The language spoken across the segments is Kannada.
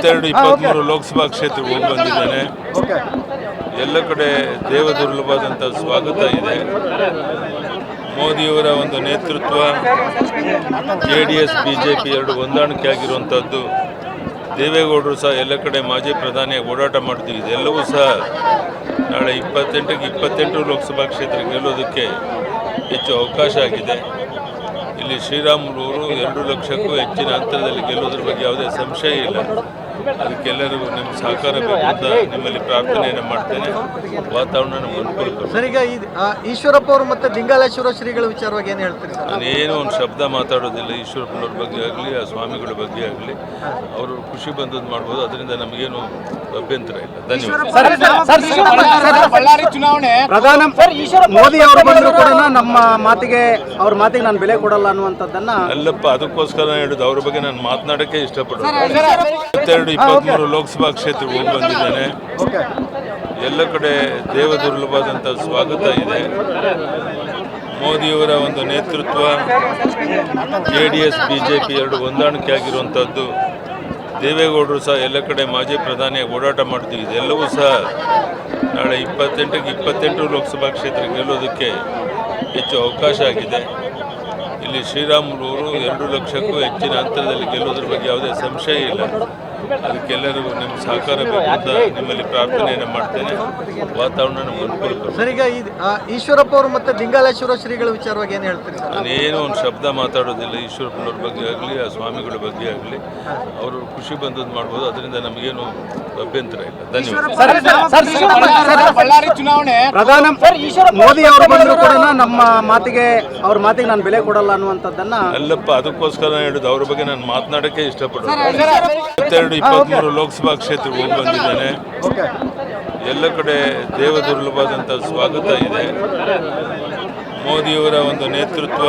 22-23 ಲೋಕಸಭಾ ಕ್ಷೇತ್ರಕ್ಕೆ ಹೋಗಿ ಬಂದಿದ್ದೇನೆ. ಎಲ್ಲ ಕಡೆ ದೇವದುರ್ಲಭವಾದಂಥ ಸ್ವಾಗತ ಇದೆ. ಮೋದಿಯವರ ಒಂದು ನೇತೃತ್ವ, JDS BJP ಎರಡು ಹೊಂದಾಣಿಕೆ ಆಗಿರುವಂಥದ್ದು. ದೇವೇಗೌಡರು ಸಹ ಎಲ್ಲ ಕಡೆ ಮಾಜಿ ಪ್ರಧಾನಿಯಾಗಿ ಓಡಾಟ ಮಾಡ್ತೀವಿ. ಇದೆಲ್ಲವೂ ಸಹ ನಾಳೆ 28 ಲೋಕಸಭಾ ಕ್ಷೇತ್ರ ಗೆಲ್ಲೋದಕ್ಕೆ ಹೆಚ್ಚು ಅವಕಾಶ ಆಗಿದೆ. ಇಲ್ಲಿ ಶ್ರೀರಾಮುಲು 2 ಲಕ್ಷಕ್ಕೂ ಹೆಚ್ಚಿನ ಅಂತರದಲ್ಲಿ ಗೆಲ್ಲೋದ್ರ ಬಗ್ಗೆ ಯಾವುದೇ ಸಂಶಯ ಇಲ್ಲ. ಅದಕ್ಕೆಲ್ಲರಿಗೂ ನಿಮ್ಮ ಸಹಕಾರ ಬೇಕು ಅಂತ ನಿಮ್ಮಲ್ಲಿ ಪ್ರಾರ್ಥನೆಯನ್ನು ಮಾಡ್ತೇನೆ. ವಾತಾವರಣ ನಮ್ಗೆ ಅನುಕೂಲ. ಸರ್, ಈಗ ಈಶ್ವರಪ್ಪ ಅವರು ಮತ್ತೆ ದಿಂಗಾಲೇಶ್ವರ ಶ್ರೀಗಳ ವಿಚಾರವಾಗಿ ಏನು ಹೇಳ್ತೀರಿ ಸರ್? ನಾನೇನು ಒಂದು ಶಬ್ದ ಮಾತಾಡೋದಿಲ್ಲ. ಈಶ್ವರಪ್ಪನವ್ರ ಬಗ್ಗೆ ಆಗಲಿ, ಆ ಸ್ವಾಮಿಗಳ ಬಗ್ಗೆ ಆಗಲಿ, ಅವರು ಖುಷಿ ಬಂದದ್ದು ಮಾಡ್ಬೋದು. ಅದರಿಂದ ನಮಗೇನು ಅಭ್ಯಂತರ ಇಲ್ಲ. ಧನ್ಯವಾದ. ಬಳ್ಳಾರಿ ಚುನಾವಣೆ ಪ್ರಧಾನ ಮೋದಿ ಅವರು ಬಂದರೂ ಕೂಡ ನಮ್ಮ ಮಾತಿಗೆ ಅವ್ರ ಮಾತಿಗೆ ನಾನು ಬೆಲೆ ಕೊಡಲ್ಲ ಅನ್ನುವಂಥದ್ದನ್ನ ಅಲ್ಲಪ್ಪ, ಅದಕ್ಕೋಸ್ಕರ ಹೇಳಿದ್ದು. ಅವ್ರ ಬಗ್ಗೆ ನಾನು ಮಾತನಾಡೋಕ್ಕೆ ಇಷ್ಟಪಡೋದು. 22-23 ಲೋಕಸಭಾ ಕ್ಷೇತ್ರಕ್ಕೆ ಹೋಗಿ ಬಂದಿದ್ದೇನೆ. ಎಲ್ಲ ಕಡೆ ದೇವದುರ್ಲಭವಾದಂಥ ಸ್ವಾಗತ ಇದೆ. ಮೋದಿಯವರ ಒಂದು ನೇತೃತ್ವ, JDS BJP ಎರಡು ಹೊಂದಾಣಿಕೆ ಆಗಿರುವಂಥದ್ದು. ದೇವೇಗೌಡರು ಸಹ ಎಲ್ಲ ಕಡೆ ಮಾಜಿ ಪ್ರಧಾನಿಯಾಗಿ ಓಡಾಟ ಮಾಡ್ತೀವಿ. ಇದೆಲ್ಲವೂ ಸಹ ನಾಳೆ 28 ಲೋಕಸಭಾ ಕ್ಷೇತ್ರ ಗೆಲ್ಲೋದಕ್ಕೆ ಹೆಚ್ಚು ಅವಕಾಶ ಆಗಿದೆ. ಇಲ್ಲಿ ಶ್ರೀರಾಮುಲು 2 ಲಕ್ಷಕ್ಕೂ ಹೆಚ್ಚಿನ ಅಂತರದಲ್ಲಿ ಗೆಲ್ಲೋದ್ರ ಬಗ್ಗೆ ಯಾವುದೇ ಸಂಶಯ ಇಲ್ಲ. ಅದಕ್ಕೆಲ್ಲರಿಗೂ ನಿಮ್ಮ ಸಹಕಾರ ಬೇಕು ಅಂತ ನಿಮ್ಮಲ್ಲಿ ಪ್ರಾರ್ಥನೆಯನ್ನು ಮಾಡ್ತೇನೆ. ವಾತಾವರಣ ನಮ್ಗೆ ಅನುಕೂಲ. ಸರ್, ಈಗ ಈಶ್ವರಪ್ಪ ಅವರು ಮತ್ತೆ ದಿಂಗಾಲೇಶ್ವರ ಶ್ರೀಗಳ ವಿಚಾರವಾಗಿ ಏನು ಹೇಳ್ತೀರಿ ಸರ್? ನಾನೇನು ಒಂದು ಶಬ್ದ ಮಾತಾಡೋದಿಲ್ಲ. ಈಶ್ವರಪ್ಪನವ್ರ ಬಗ್ಗೆ ಆಗಲಿ, ಆ ಸ್ವಾಮಿಗಳ ಬಗ್ಗೆ ಆಗಲಿ, ಅವರು ಖುಷಿ ಬಂದದ್ದು ಮಾಡ್ಬೋದು. ಅದರಿಂದ ನಮಗೇನು ಅಭ್ಯಂತರ ಇಲ್ಲ. ಧನ್ಯವಾದ. ಬಳ್ಳಾರಿ ಚುನಾವಣೆ ಪ್ರಧಾನ ಮೋದಿ ಅವರು ಬಂದರೂ ಕೂಡ ನಮ್ಮ ಮಾತಿಗೆ ಅವ್ರ ಮಾತಿಗೆ ನಾನು ಬೆಲೆ ಕೊಡಲ್ಲ ಅನ್ನುವಂಥದ್ದನ್ನ ಅಲ್ಲಪ್ಪ, ಅದಕ್ಕೋಸ್ಕರ ಹೇಳಿದ್ದು. ಅವ್ರ ಬಗ್ಗೆ ನಾನು ಮಾತನಾಡೋಕ್ಕೆ ಇಷ್ಟಪಡೋದು. 22-23 ಲೋಕಸಭಾ ಕ್ಷೇತ್ರಕ್ಕೆ ಹೋಗಿ ಬಂದಿದ್ದೇನೆ. ಎಲ್ಲ ಕಡೆ ದೇವದುರ್ಲಭವಾದಂಥ ಸ್ವಾಗತ ಇದೆ. ಮೋದಿಯವರ ಒಂದು ನೇತೃತ್ವ,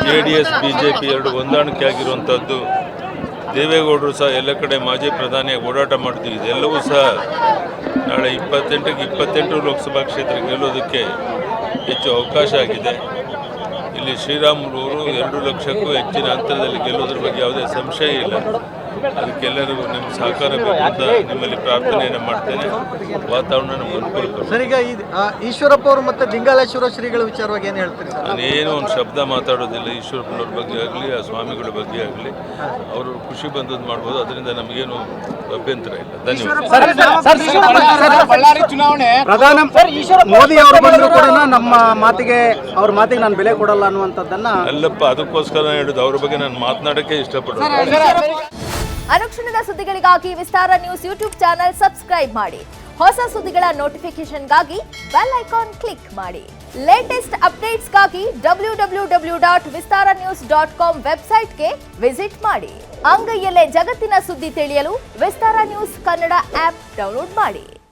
JDS BJP ಎರಡು ಹೊಂದಾಣಿಕೆ ಆಗಿರುವಂಥದ್ದು. ದೇವೇಗೌಡರು ಸಹ ಎಲ್ಲ ಕಡೆ ಮಾಜಿ ಪ್ರಧಾನಿಯಾಗಿ ಓಡಾಟ ಮಾಡ್ತೀವಿ. ಇದೆಲ್ಲವೂ ಸಹ ನಾಳೆ 28 ಲೋಕಸಭಾ ಕ್ಷೇತ್ರ ಗೆಲ್ಲೋದಕ್ಕೆ ಹೆಚ್ಚು ಅವಕಾಶ ಆಗಿದೆ. ಇಲ್ಲಿ ಶ್ರೀರಾಮುಲು 2 ಲಕ್ಷಕ್ಕೂ ಹೆಚ್ಚಿನ ಅಂತರದಲ್ಲಿ ಗೆಲ್ಲೋದ್ರ ಬಗ್ಗೆ ಯಾವುದೇ ಸಂಶಯ ಇಲ್ಲ. ಅದಕ್ಕೆಲ್ಲರಿಗೂ ನಿಮ್ಮ ಸಹಕಾರ ಬೇಕು ಅಂತ ನಿಮ್ಮಲ್ಲಿ ಪ್ರಾರ್ಥನೆಯನ್ನು ಮಾಡ್ತೇನೆ. ವಾತಾವರಣ ನಮ್ಗೆ ಅನುಕೂಲ. ಸರ್, ಈಗ ಈಶ್ವರಪ್ಪ ಅವರು ಮತ್ತೆ ದಿಂಗಾಲೇಶ್ವರ ಶ್ರೀಗಳ ವಿಚಾರವಾಗಿ ಏನು ಹೇಳ್ತೀರಿ ಸರ್? ನಾನೇನು ಒಂದು ಶಬ್ದ ಮಾತಾಡೋದಿಲ್ಲ. ಈಶ್ವರಪ್ಪನವ್ರ ಬಗ್ಗೆ ಆಗಲಿ, ಆ ಸ್ವಾಮಿಗಳ ಬಗ್ಗೆ ಆಗಲಿ, ಅವರು ಖುಷಿ ಬಂದದ್ದು ಮಾಡ್ಬೋದು. ಅದರಿಂದ ನಮಗೇನು ಅಭ್ಯಂತರ ಇಲ್ಲ. ಧನ್ಯವಾದ. ಬಳ್ಳಾರಿ ಚುನಾವಣೆ ಪ್ರಧಾನ ಮೋದಿ ಅವರು ಬಂದರೂ ಕೂಡ ನಮ್ಮ ಮಾತಿಗೆ ಅವ್ರ ಮಾತಿಗೆ ನಾನು ಬೆಲೆ ಕೊಡಲ್ಲ ಅನ್ನುವಂಥದ್ದನ್ನ ಅಲ್ಲಪ್ಪ, ಅದಕ್ಕೋಸ್ಕರ ಹೇಳಿದ್ದು. ಅವ್ರ ಬಗ್ಗೆ ನಾನು ಮಾತನಾಡೋಕ್ಕೆ ಇಷ್ಟಪಡೋದು. ಅನುಕ್ಷಣದ ಸುದ್ದಿಗಳಿಗಾಗಿ ವಿಸ್ತಾರ ನ್ಯೂಸ್ ಯೂಟ್ಯೂಬ್ ಚಾನೆಲ್ ಸಬ್ಸ್ಕ್ರೈಬ್ ಮಾಡಿ. ಹೊಸ ಸುದ್ದಿಗಳ ನೋಟಿಫಿಕೇಶನ್ಗಾಗಿ ಬೆಲ್ ಐಕಾನ್ ಕ್ಲಿಕ್ ಮಾಡಿ. ಲೇಟೆಸ್ಟ್ ಅಪ್ಡೇಟ್ಸ್ಗಾಗಿ www.vistaranews.com ವೆಬ್ಸೈಟ್ಗೆ ವಿಸಿಟ್ ಮಾಡಿ. ಅಂಗೈಯಲ್ಲೇ ಜಗತ್ತಿನ ಸುದ್ದಿ ತಿಳಿಯಲು ವಿಸ್ತಾರ ನ್ಯೂಸ್ ಕನ್ನಡ ಆಪ್ ಡೌನ್ಲೋಡ್ ಮಾಡಿ.